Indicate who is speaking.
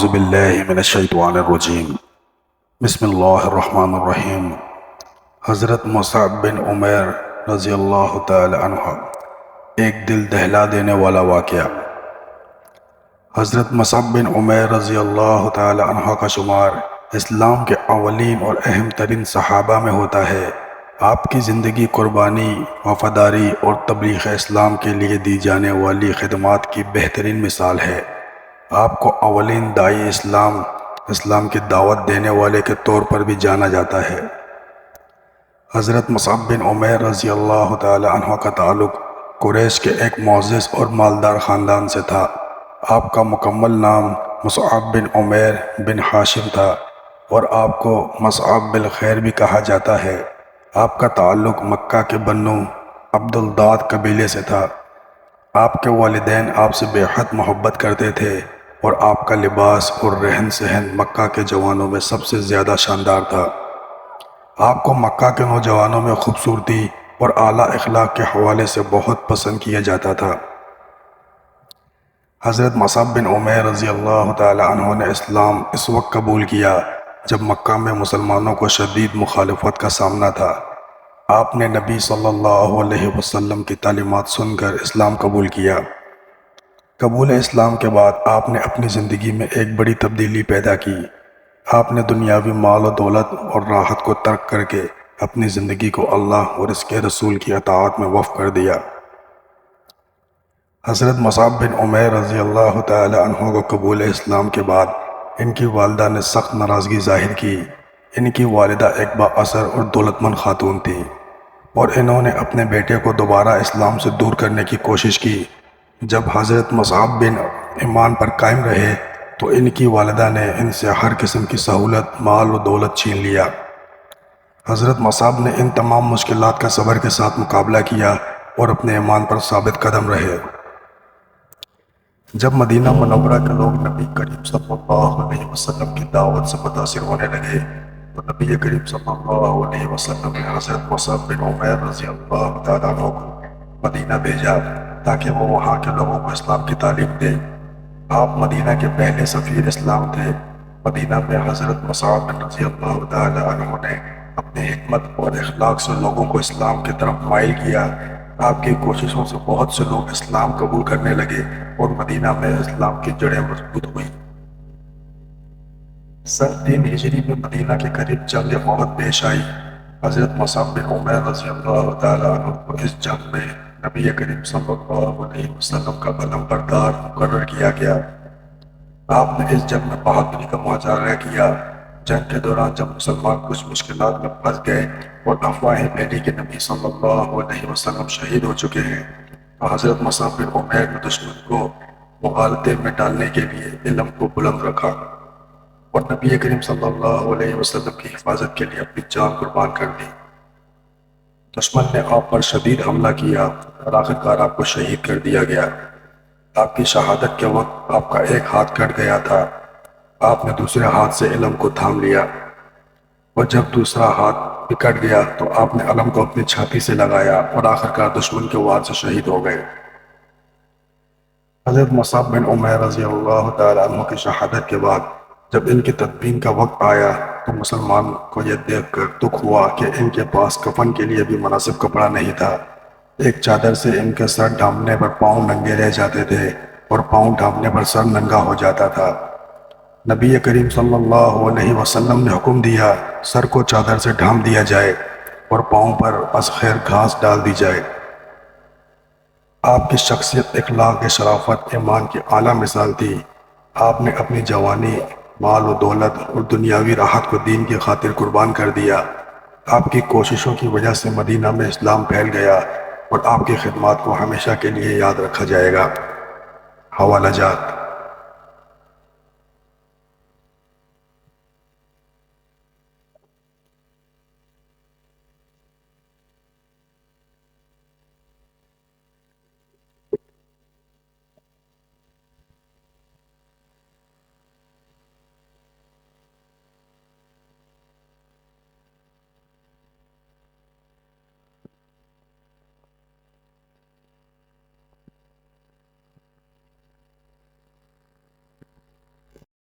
Speaker 1: اعوذ باللہ من الشیطان الرجیم بسم اللہ الرحمن الرحیم۔ حضرت مصعب بن عمیر رضی اللہ تعالی عنہ، ایک دل دہلا دینے والا واقعہ۔ حضرت مصعب بن عمیر رضی اللہ تعالی عنہ کا شمار اسلام کے اولین اور اہم ترین صحابہ میں ہوتا ہے۔ آپ کی زندگی قربانی، وفاداری اور تبلیغ اسلام کے لیے دی جانے والی خدمات کی بہترین مثال ہے۔ آپ کو اولین داعی اسلام کی دعوت دینے والے کے طور پر بھی جانا جاتا ہے۔ حضرت مصعب بن عمیر رضی اللہ تعالی عنہ کا تعلق قریش کے ایک معزز اور مالدار خاندان سے تھا۔ آپ کا مکمل نام مصعب بن عمیر بن ہاشم تھا اور آپ کو مصعب بالخیر بھی کہا جاتا ہے۔ آپ کا تعلق مکہ کے بنو عبد الداد قبیلے سے تھا۔ آپ کے والدین آپ سے بے حد محبت کرتے تھے اور آپ کا لباس اور رہن سہن مکہ کے جوانوں میں سب سے زیادہ شاندار تھا۔ آپ کو مکہ کے نوجوانوں میں خوبصورتی اور اعلیٰ اخلاق کے حوالے سے بہت پسند کیا جاتا تھا۔ حضرت مصعب بن عمیر رضی اللہ تعالی عنہ نے اسلام اس وقت قبول کیا جب مکہ میں مسلمانوں کو شدید مخالفت کا سامنا تھا۔ آپ نے نبی صلی اللہ علیہ وسلم کی تعلیمات سن کر اسلام قبول کیا۔ قبول اسلام کے بعد آپ نے اپنی زندگی میں ایک بڑی تبدیلی پیدا کی۔ آپ نے دنیاوی مال و دولت اور راحت کو ترک کر کے اپنی زندگی کو اللہ اور اس کے رسول کی اطاعت میں وقف کر دیا۔ حضرت مصعب بن عمیر رضی اللہ تعالی عنہ کو قبول اسلام کے بعد ان کی والدہ نے سخت ناراضگی ظاہر کی۔ ان کی والدہ ایک با اثر اور دولت مند خاتون تھی اور انہوں نے اپنے بیٹے کو دوبارہ اسلام سے دور کرنے کی کوشش کی۔ جب حضرت مصعب بن ایمان پر قائم رہے تو ان کی والدہ نے ان سے ہر قسم کی سہولت، مال و دولت چھین لیا۔ حضرت مصعب نے ان تمام مشکلات کا صبر کے ساتھ مقابلہ کیا اور اپنے ایمان پر ثابت قدم رہے۔ جب مدینہ منورہ کے لوگ نبی کریم صلی اللہ علیہ وسلم کی دعوت سے متاثر ہونے لگے تو نبی کریم صلی اللہ علیہ وسلم نے حضرت مصعب بن عمیر رضی اللہ تعالیٰ عنہ کو مدینہ بھیجا تاکہ وہ وہاں کے لوگوں کو اسلام کی تعلیم دیں۔ آپ مدینہ کے پہلے سفیر اسلام تھے۔ مدینہ میں حضرت مصعب بن رضی اللہ تعالیٰ عنہ نے اپنی حکمت اور اخلاق سے لوگوں کو اسلام کی طرف مائل کیا۔ آپ کی کوششوں سے بہت سے لوگ اسلام قبول کرنے لگے اور مدینہ میں اسلام کی جڑیں مضبوط ہوئی۔ سن 3 ہجری میں مدینہ کے قریب جنگ احد پیش آئی۔ حضرت مصعب بن عمیر رضی اللہ تعالیٰ عنہ کو اس جنگ میں نبی کریم صلی اللہ علیہ وسلم کا علم بردار مقرر کیا گیا۔ آپ نے اس جنگ میں بہادری کا مظاہرہ کیا۔ جنگ کے دوران جب مسلمان کچھ مشکلات میں پھنس گئے اور افواہیں پھیلی کہ نبی صلی اللہ علیہ وسلم شہید ہو چکے ہیں تو حضرت مصعب بن عمیر نے دشمن کو مغالطے میں ڈالنے کے لیے علم کو بلند رکھا اور نبی کریم صلی اللہ علیہ وسلم کی حفاظت کے لیے اپنی جان قربان کر دی۔ دشمن نے آپ پر شدید حملہ کیا اور آخرکار آپ کو شہید کر دیا گیا۔ آپ کی شہادت کے وقت آپ کا ایک ہاتھ کٹ گیا تھا۔ آپ نے دوسرے ہاتھ سے علم کو تھام لیا اور جب دوسرا ہاتھ بھی کٹ گیا تو آپ نے علم کو اپنی چھاتی سے لگایا اور آخرکار دشمن کے وار سے شہید ہو گئے۔ حضرت مصعب بن عمیر رضی اللہ تعالیٰ عنہ کی شہادت کے بعد جب ان کی تدفین کا وقت آیا تو مسلمان کو یہ دیکھ کر دکھ ہوا کہ ان کے پاس کفن کے لیے بھی مناسب کپڑا نہیں تھا۔ ایک چادر سے ان کے سر ڈھانپنے پر پاؤں ننگے رہ جاتے تھے اور پاؤں ڈھانپنے پر سر ننگا ہو جاتا تھا۔ نبی کریم صلی اللہ علیہ وسلم نے حکم دیا سر کو چادر سے ڈھانپ دیا جائے اور پاؤں پر از خیر گھاس ڈال دی جائے۔ آپ کی شخصیت، اخلاق، شرافت، ایمان کی اعلیٰ مثال تھی۔ آپ نے اپنی جوانی، مال و دولت اور دنیاوی راحت کو دین کی خاطر قربان کر دیا۔ آپ کی کوششوں کی وجہ سے مدینہ میں اسلام پھیل گیا اور آپ کی خدمات کو ہمیشہ کے لیے یاد رکھا جائے گا۔ حوالہ جات